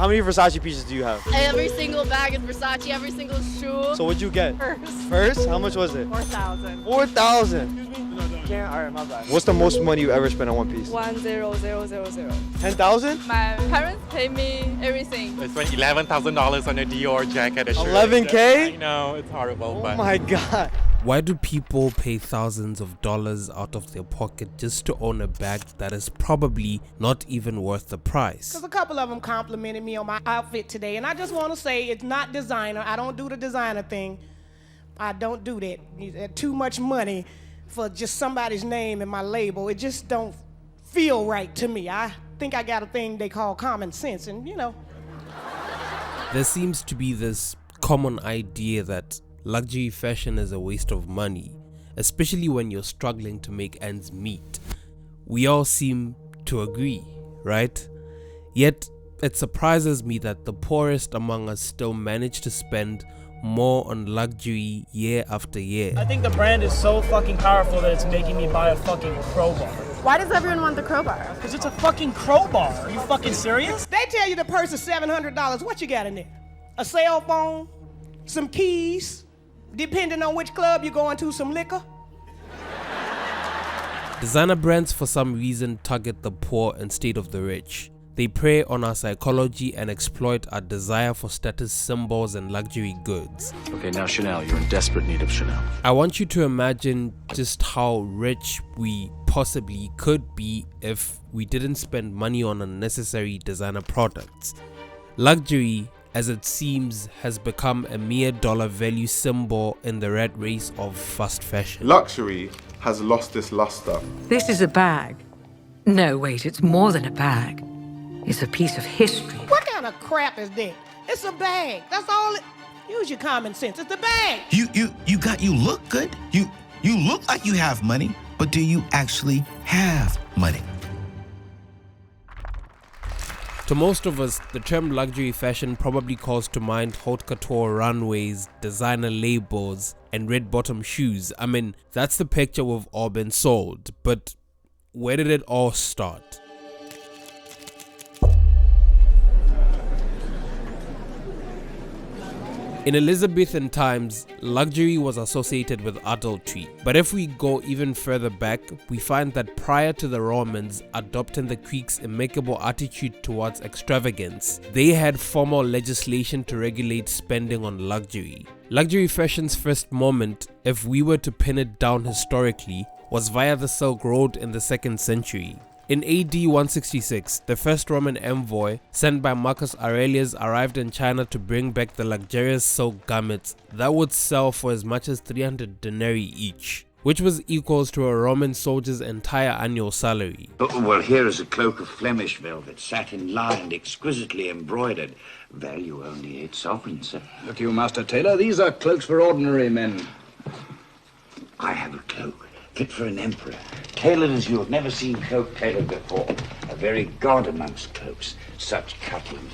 How many Versace pieces do you have? Every single bag is Versace, every single shoe. So what'd you get? First. First? How much was it? 4,000. 4,000. Yeah, alright, my bad. What's the most money you ever spent on one piece? 1,000. 10,000? My parents pay me everything. I spent $11,000 on a Dior jacket. A shirt. 11K? I know, it's horrible. Oh but my god. Why do people pay thousands of dollars out of their pocket just to own a bag that is probably not even worth the price? Because a couple of them complimented me on my outfit today, and I just want to say it's not designer. I don't do the designer thing. I don't do that. Too much money for just somebody's name and my label. It just don't feel right to me. I think I got a thing they call common sense, and you know. There seems to be this common idea that luxury fashion is a waste of money, especially when you're struggling to make ends meet. We all seem to agree, right? Yet, it surprises me that the poorest among us still manage to spend more on luxury year after year. I think the brand is so fucking powerful that it's making me buy a fucking crowbar. Why does everyone want the crowbar? Because it's a fucking crowbar. Are you fucking serious? They tell you the purse is $700. What you got in there? A cell phone? Some keys? Depending on which club you're going to, some liquor? Designer brands for some reason target the poor instead of the rich. They prey on our psychology and exploit our desire for status symbols and luxury goods. Okay, now Chanel, you're in desperate need of Chanel. I want you to imagine just how rich we possibly could be if we didn't spend money on unnecessary designer products. Luxury, as it seems, has become a mere dollar value symbol in the rat race of fast fashion. Luxury has lost its luster. This is a bag. No, wait, it's more than a bag. It's a piece of history. What kind of crap is that? It's a bag. That's all it... Use your common sense. It's a bag. You look good. You look like you have money, but do you actually have money? To most of us, the term luxury fashion probably calls to mind haute couture runways, designer labels, and red bottom shoes. I mean, that's the picture we've all been sold. But where did it all start? In Elizabethan times, luxury was associated with adultery. But if we go even further back, we find that prior to the Romans adopting the Greeks' impeccable attitude towards extravagance, they had formal legislation to regulate spending on luxury. Luxury fashion's first moment, if we were to pin it down historically, was via the Silk Road in the 2nd century. In AD 166, the first Roman envoy, sent by Marcus Aurelius, arrived in China to bring back the luxurious silk garments that would sell for as much as 300 denarii each, which was equals to a Roman soldier's entire annual salary. Well, here is a cloak of Flemish velvet, satin lined, exquisitely embroidered. Value only 8 sovereigns, sir. Look, you Master Tailor, these are cloaks for ordinary men. I have a cloak fit for an emperor, tailored as you have never seen cloak tailored before. A very god amongst cloaks. Such cutting,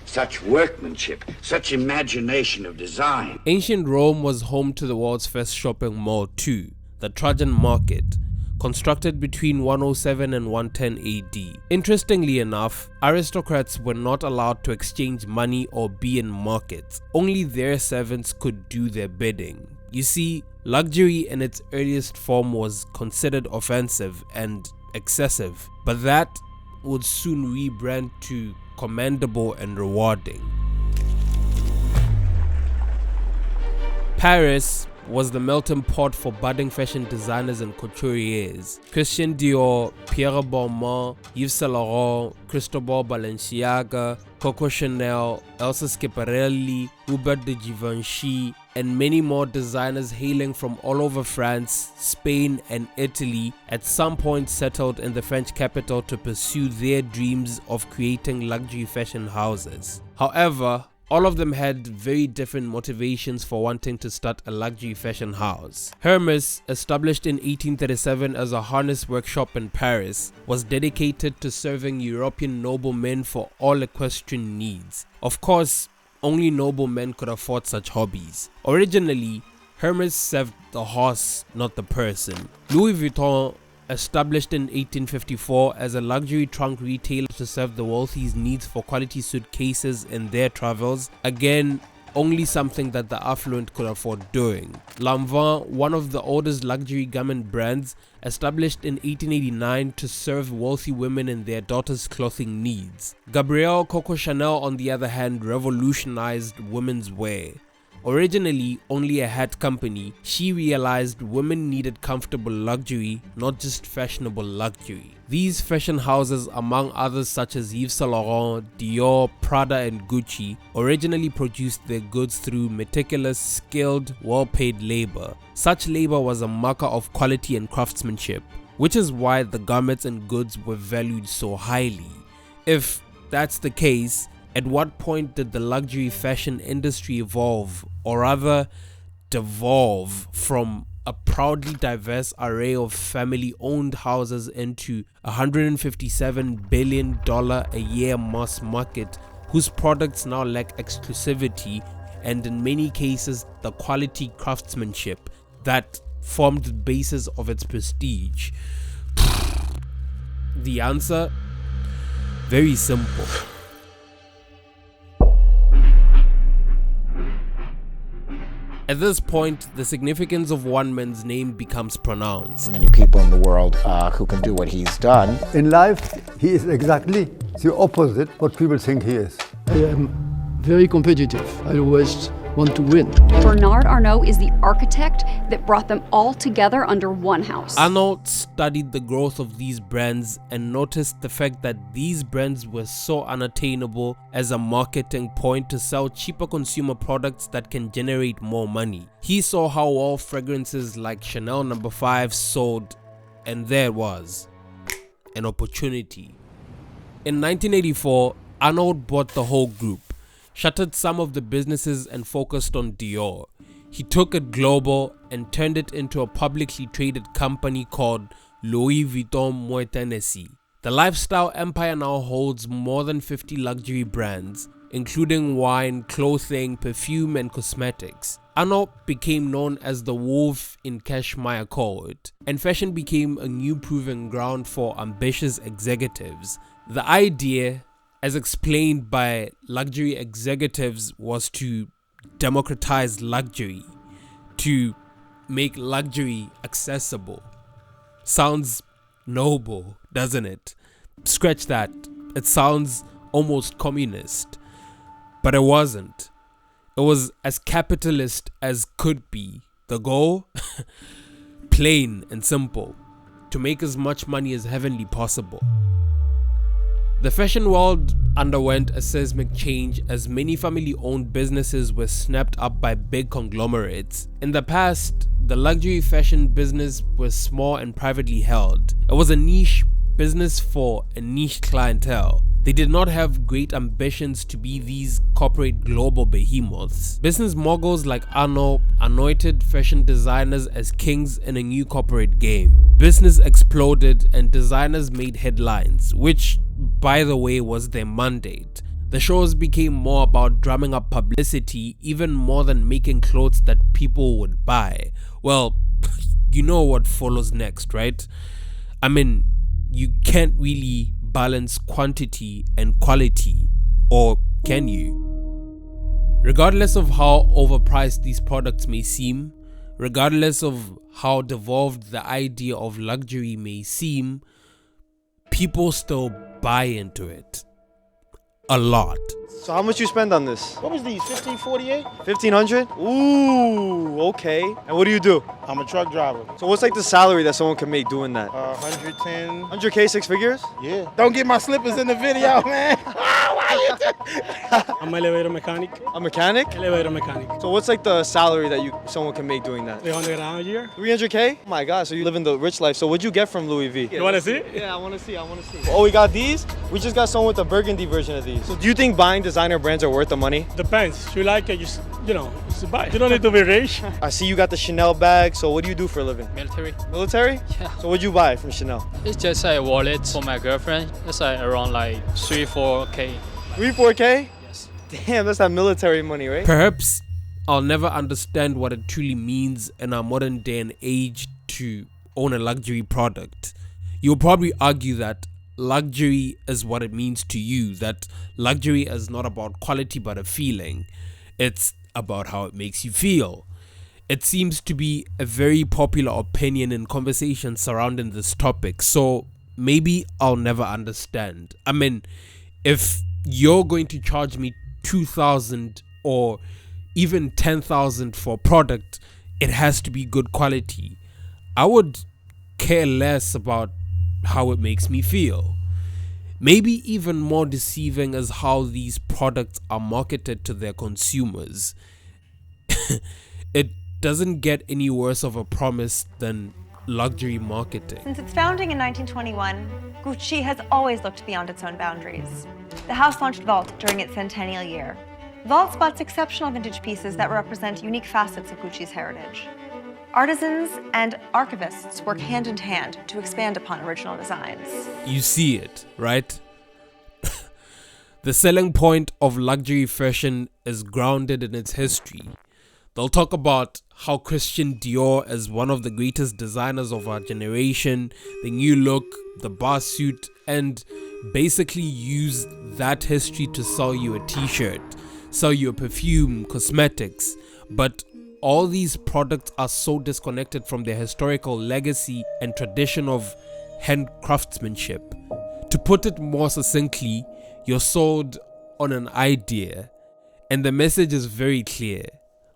such workmanship, such imagination of design. Ancient Rome was home to the world's first shopping mall too, the Trajan Market, constructed between 107 and 110 AD. Interestingly enough, aristocrats were not allowed to exchange money or be in markets. Only their servants could do their bidding. You see, luxury in its earliest form was considered offensive and excessive, but that would soon rebrand to commendable and rewarding. Paris was the melting pot for budding fashion designers and couturiers. Christian Dior, Pierre Balmain, Yves Saint Laurent, Cristobal Balenciaga, Coco Chanel, Elsa Schiaparelli, Hubert de Givenchy, and many more designers hailing from all over France, Spain, and Italy at some point settled in the French capital to pursue their dreams of creating luxury fashion houses. However, all of them had very different motivations for wanting to start a luxury fashion house. Hermès, established in 1837 as a harness workshop in Paris, was dedicated to serving European noblemen for all equestrian needs. Of course, only noblemen could afford such hobbies. Originally, Hermès served the horse, not the person. Louis Vuitton established in 1854 as a luxury trunk retailer to serve the wealthy's needs for quality suitcases in their travels, again, only something that the affluent could afford doing. Lanvin, one of the oldest luxury garment brands, established in 1889 to serve wealthy women in their daughters' clothing needs. Gabrielle Coco Chanel, on the other hand, revolutionized women's wear. Originally only a hat company, she realized women needed comfortable luxury, not just fashionable luxury. These fashion houses, among others such as Yves Saint Laurent, Dior, Prada and Gucci, originally produced their goods through meticulous, skilled, well-paid labor. Such labor was a marker of quality and craftsmanship, which is why the garments and goods were valued so highly. If that's the case, at what point did the luxury fashion industry evolve, or rather devolve, from a proudly diverse array of family-owned houses into a $157 billion a year mass market whose products now lack exclusivity and in many cases the quality craftsmanship that formed the basis of its prestige? The answer? Very simple. At this point, the significance of one man's name becomes pronounced. Many people in the world who can do what he's done. In life, he is exactly the opposite what people think he is. I am very competitive. I always want to win. Bernard Arnault is the architect that brought them all together under one house. Arnault studied the growth of these brands and noticed the fact that these brands were so unattainable as a marketing point to sell cheaper consumer products that can generate more money. He saw how well fragrances like Chanel No. 5 sold, and there was an opportunity. In 1984, Arnault bought the whole group, shuttered some of the businesses and focused on Dior. He took it global and turned it into a publicly traded company called Louis Vuitton Moet Hennessy. The lifestyle empire now holds more than 50 luxury brands, including wine, clothing, perfume and cosmetics. Arnault became known as the wolf in Cashmere Court, and fashion became a new proving ground for ambitious executives. The idea, as explained by luxury executives, was to democratize luxury, to make luxury accessible. Sounds noble, doesn't it? Scratch that. It sounds almost communist. But it wasn't. It was as capitalist as could be. The goal? Plain and simple. To make as much money as heavenly possible. The fashion world underwent a seismic change as many family-owned businesses were snapped up by big conglomerates. In the past, the luxury fashion business was small and privately held. It was a niche business for a niche clientele. They did not have great ambitions to be these corporate global behemoths. Business moguls like Arnault anointed fashion designers as kings in a new corporate game. Business exploded and designers made headlines, which, by the way, was their mandate. The shows became more about drumming up publicity even more than making clothes that people would buy. Well, you know what follows next, right? I mean, you can't really balance quantity and quality, or can you? Regardless of how overpriced these products may seem, regardless of how devolved the idea of luxury may seem, people still buy into it. A lot. So how much you spend on this? What was these, 1548? 1,500? Ooh, okay. And what do you do? I'm a truck driver. So what's like the salary that someone can make doing that? 110. 100K, 6 figures? Yeah. Don't get my slippers in the video, man. I'm an elevator mechanic. A mechanic? Elevator mechanic. So what's like the salary that someone can make doing that? 300 a year. 300K? Oh my God, so you live in the rich life. So what'd you get from Louis V? You want to see? Yeah, I want to see. Oh, we got these? We just got someone with the burgundy version of these. So do you think buying designer brands are worth the money? Depends. If you like it, just buy. You don't need to be rich. I see you got the Chanel bag. So what do you do for a living? Military. Military? Yeah. So what'd you buy from Chanel? It's just a wallet for my girlfriend. It's like around like 3-4K. 3-4K? Yes. Damn, that's that military money, right? Perhaps I'll never understand what it truly means in our modern day and age to own a luxury product, you'll probably argue that luxury is what it means to you, that luxury is not about quality but a feeling. It's about how it makes you feel. It seems to be a very popular opinion in conversations surrounding this topic, so maybe I'll never understand. I mean, if you're going to charge me $2,000 or even $10,000 for a product, it has to be good quality. I would care less about how it makes me feel. Maybe even more deceiving is how these products are marketed to their consumers. It doesn't get any worse of a promise than luxury marketing. Since its founding in 1921, Gucci has always looked beyond its own boundaries. The house launched Vault during its centennial year. Vault spots exceptional vintage pieces that represent unique facets of Gucci's heritage. Artisans and archivists work hand in hand to expand upon original designs. You see it, right? The selling point of luxury fashion is grounded in its history. They'll talk about how Christian Dior is one of the greatest designers of our generation, the new look, the bar suit, and basically use that history to sell you a t-shirt, sell you a perfume, cosmetics. But all these products are so disconnected from their historical legacy and tradition of hand craftsmanship. To put it more succinctly, you're sold on an idea, and the message is very clear.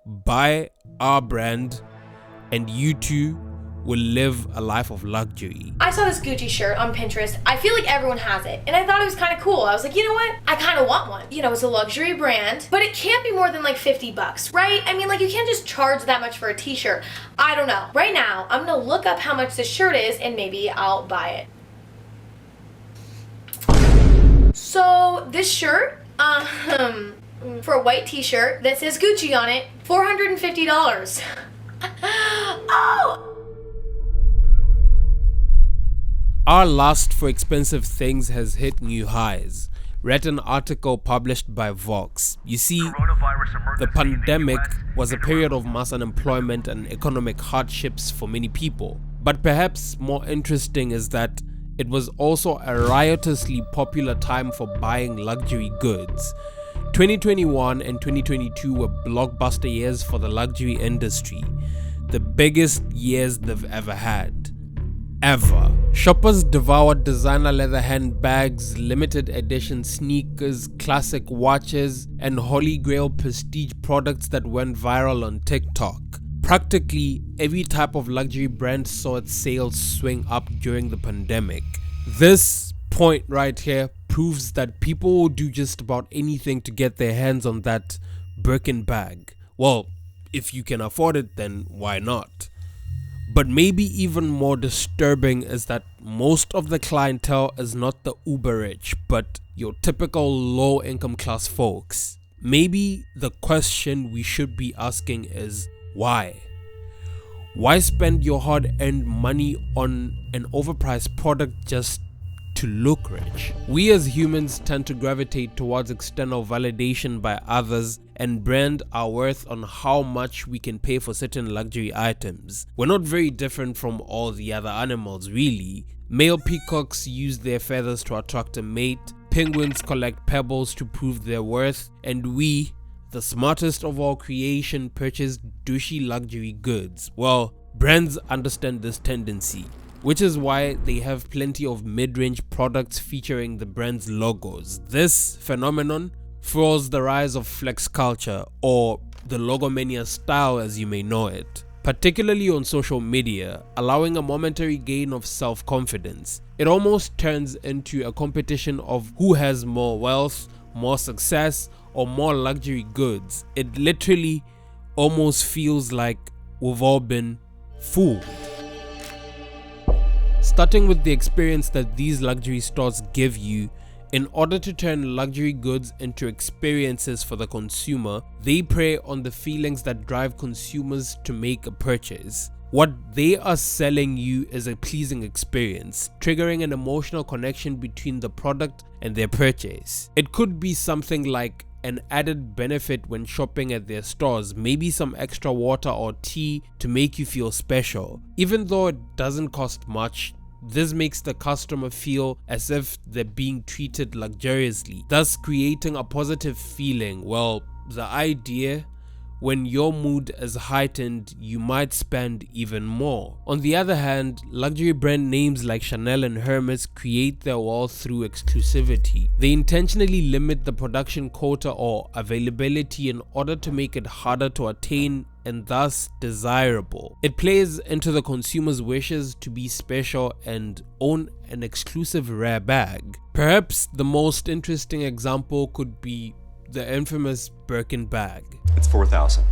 Buy our brand and you too will live a life of luxury. I saw this Gucci shirt on Pinterest. I feel like everyone has it, and I thought it was kind of cool. I was like, you know what? I kind of want one. You know, it's a luxury brand, but it can't be more than like $50, right? I mean, like, you can't just charge that much for a t-shirt. I don't know. Right now, I'm gonna look up how much this shirt is, and maybe I'll buy it. So this shirt, for a white t-shirt that says Gucci on it, $450. Oh! Our lust for expensive things has hit new highs. Read an article published by Vox. You see, the pandemic was a period of mass unemployment and economic hardships for many people. But perhaps more interesting is that it was also a riotously popular time for buying luxury goods. 2021 and 2022 were blockbuster years for the luxury industry. The biggest years they've ever had. Ever. Shoppers devoured designer leather handbags, limited edition sneakers, classic watches, and holy grail prestige products that went viral on TikTok. Practically every type of luxury brand saw its sales swing up during the pandemic. This point right here proves that people will do just about anything to get their hands on that Birkin bag. Well, if you can afford it, then why not? But maybe even more disturbing is that most of the clientele is not the uber rich, but your typical low income class folks. Maybe the question we should be asking is why? Why spend your hard earned money on an overpriced product just to look rich? We as humans tend to gravitate towards external validation by others and brand our worth on how much we can pay for certain luxury items. We're not very different from all the other animals, really. Male peacocks use their feathers to attract a mate, penguins collect pebbles to prove their worth, and we, the smartest of all creation, purchase douchey luxury goods. Well, brands understand this tendency, which is why they have plenty of mid-range products featuring the brand's logos. This phenomenon fuels the rise of flex culture, or the logomania style as you may know it, particularly on social media, allowing a momentary gain of self-confidence. It almost turns into a competition of who has more wealth, more success, or more luxury goods. It literally almost feels like we've all been fooled. Starting with the experience that these luxury stores give you, in order to turn luxury goods into experiences for the consumer, they prey on the feelings that drive consumers to make a purchase. What they are selling you is a pleasing experience, triggering an emotional connection between the product and their purchase. It could be something like an added benefit when shopping at their stores, maybe some extra water or tea to make you feel special. Even though it doesn't cost much, this makes the customer feel as if they're being treated luxuriously, thus creating a positive feeling. Well, the idea, when your mood is heightened, you might spend even more. On the other hand, luxury brand names like Chanel and Hermes create their wealth through exclusivity. They intentionally limit the production quota or availability in order to make it harder to attain and thus desirable. It plays into the consumer's wishes to be special and own an exclusive rare bag. Perhaps the most interesting example could be the infamous Birkin bag. It's 4,000.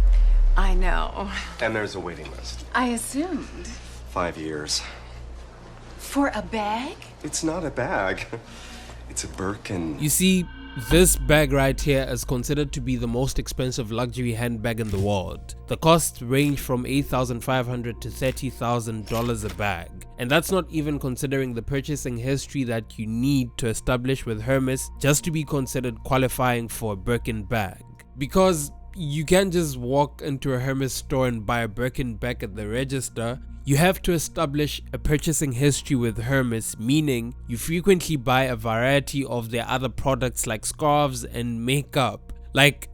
I know. And there's a waiting list. I assumed. 5 years. For a bag? It's not a bag. It's a Birkin. You see, this bag right here is considered to be the most expensive luxury handbag in the world. The costs range from $8,500 to $30,000 a bag. And that's not even considering the purchasing history that you need to establish with Hermes just to be considered qualifying for a Birkin bag. Because you can't just walk into a Hermes store and buy a Birkin bag at the register. You have to establish a purchasing history with Hermes, meaning you frequently buy a variety of their other products like scarves and makeup. Like,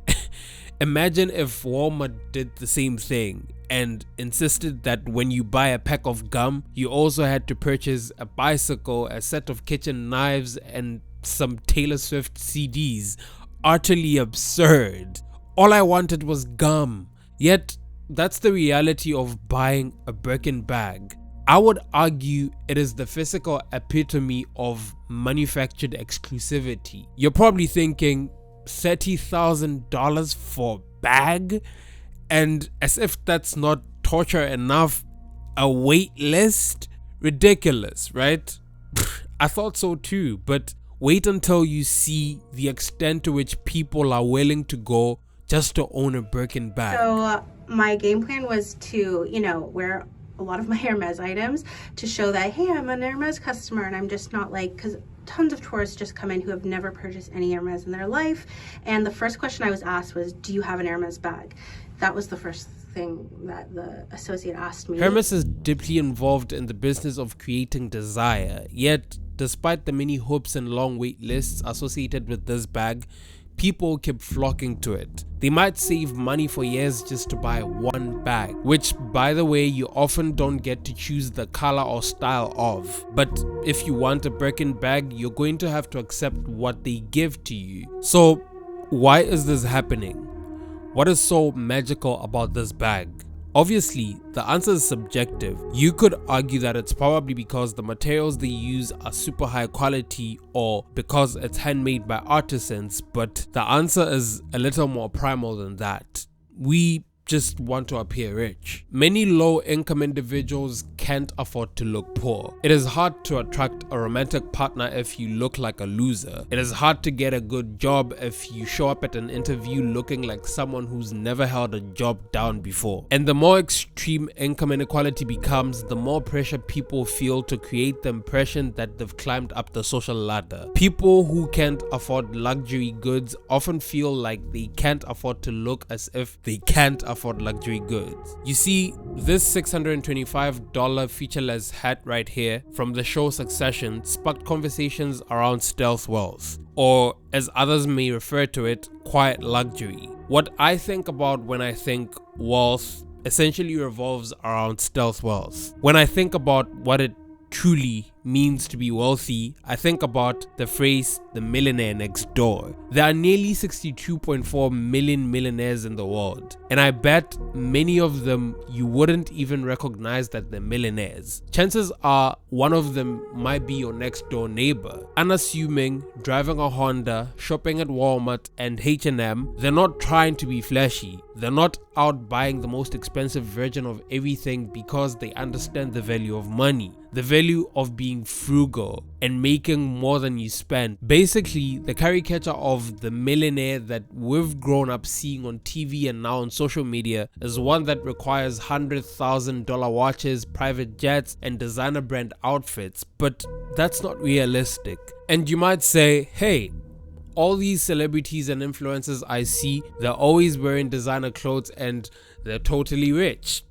imagine if Walmart did the same thing and insisted that when you buy a pack of gum, you also had to purchase a bicycle, a set of kitchen knives, and some Taylor Swift CDs. Utterly absurd. All I wanted was gum. Yet, that's the reality of buying a Birkin bag. I would argue it is the physical epitome of manufactured exclusivity. You're probably thinking, $30,000 for a bag? And as if that's not torture enough, a wait list? Ridiculous, right? I thought so too, but wait until you see the extent to which people are willing to go just to own a Birkin bag. So my game plan was to, wear a lot of my Hermes items to show that, hey, I'm an Hermes customer, and I'm just not like, because tons of tourists just come in who have never purchased any Hermes in their life. And the first question I was asked was, do you have an Hermes bag? That was the first thing that the associate asked me. Hermes is deeply involved in the business of creating desire, yet despite the many hopes and long wait lists associated with this bag, people keep flocking to it. They might save money for years just to buy one bag, which, by the way, you often don't get to choose the color or style of. But if you want a Birkin bag, you're going to have to accept what they give to you. So why is this happening? What is so magical about this bag? Obviously, the answer is subjective. You could argue that it's probably because the materials they use are super high quality or because it's handmade by artisans, but the answer is a little more primal than that. We just want to appear rich. Many low-income individuals can't afford to look poor. It is hard to attract a romantic partner if you look like a loser. It is hard to get a good job if you show up at an interview looking like someone who's never held a job down before. And the more extreme income inequality becomes, the more pressure people feel to create the impression that they've climbed up the social ladder. People who can't afford luxury goods often feel like they can't afford to look as if they can't afford luxury goods. You see, this $625 featureless hat right here from the show Succession sparked conversations around stealth wealth, or as others may refer to it, quiet luxury. What I think about when I think wealth essentially revolves around stealth wealth. When I think about what it truly means to be wealthy, I think about the phrase the millionaire next door. There are nearly 62.4 million millionaires in the world, and I bet many of them you wouldn't even recognize that they're millionaires. Chances are one of them might be your next door neighbor. Unassuming, driving a Honda, shopping at Walmart and H&M, they're not trying to be flashy. They're not out buying the most expensive version of everything because they understand the value of money, the value of being frugal and making more than you spend. Basically, the caricature of the millionaire that we've grown up seeing on TV and now on social media is one that requires $100,000 watches, private jets, and designer brand outfits, but that's not realistic. And you might say, hey, all these celebrities and influencers I see, they're always wearing designer clothes and they're totally rich.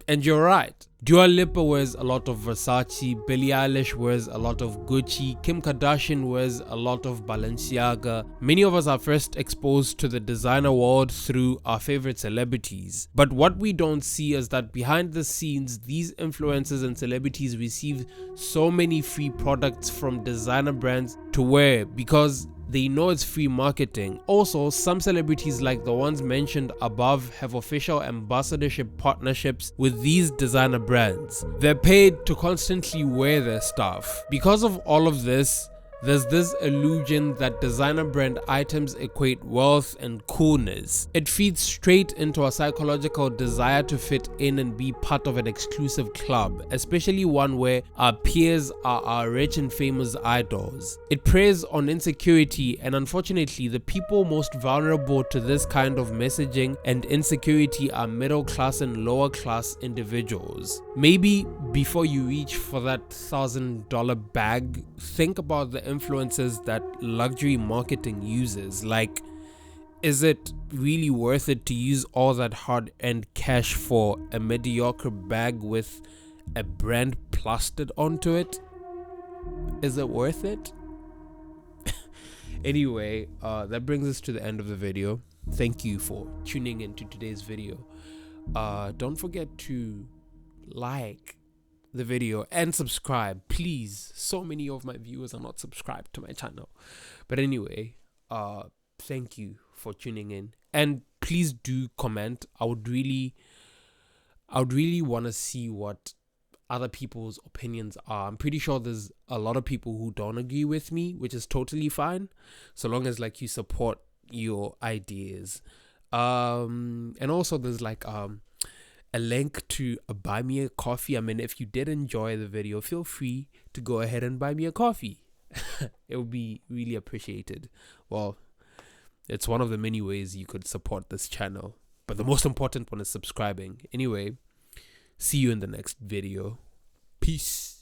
And you're right. Dua Lipa wears a lot of Versace, Billie Eilish wears a lot of Gucci, Kim Kardashian wears a lot of Balenciaga. Many of us are first exposed to the designer world through our favorite celebrities. But what we don't see is that behind the scenes, these influencers and celebrities receive so many free products from designer brands to wear because they know it's free marketing. Also, some celebrities like the ones mentioned above have official ambassadorship partnerships with these designer brands. They're paid to constantly wear their stuff. Because of all of this, there's this illusion that designer brand items equate wealth and coolness. It feeds straight into a psychological desire to fit in and be part of an exclusive club, especially one where our peers are our rich and famous idols. It preys on insecurity, and unfortunately, the people most vulnerable to this kind of messaging and insecurity are middle class and lower class individuals. Maybe before you reach for that $1,000 bag, think about the influences that luxury marketing uses. Like, is it really worth it to use all that hard-earned cash for a mediocre bag with a brand plastered onto it? Is it worth it? Anyway, that brings us to the end of the video. Thank you for tuning into today's video. Don't forget to like the video and subscribe, please. So many of my viewers are not subscribed to my channel. But anyway, thank you for tuning in, and please do comment. I would really want to see what other people's opinions are. I'm pretty sure there's a lot of people who don't agree with me, which is totally fine, so long as like you support your ideas. And also there's like a link to buy me a coffee. I mean, if you did enjoy the video, feel free to go ahead and buy me a coffee. It would be really appreciated. Well, it's one of the many ways you could support this channel, but the most important one is subscribing. Anyway, see you in the next video. Peace.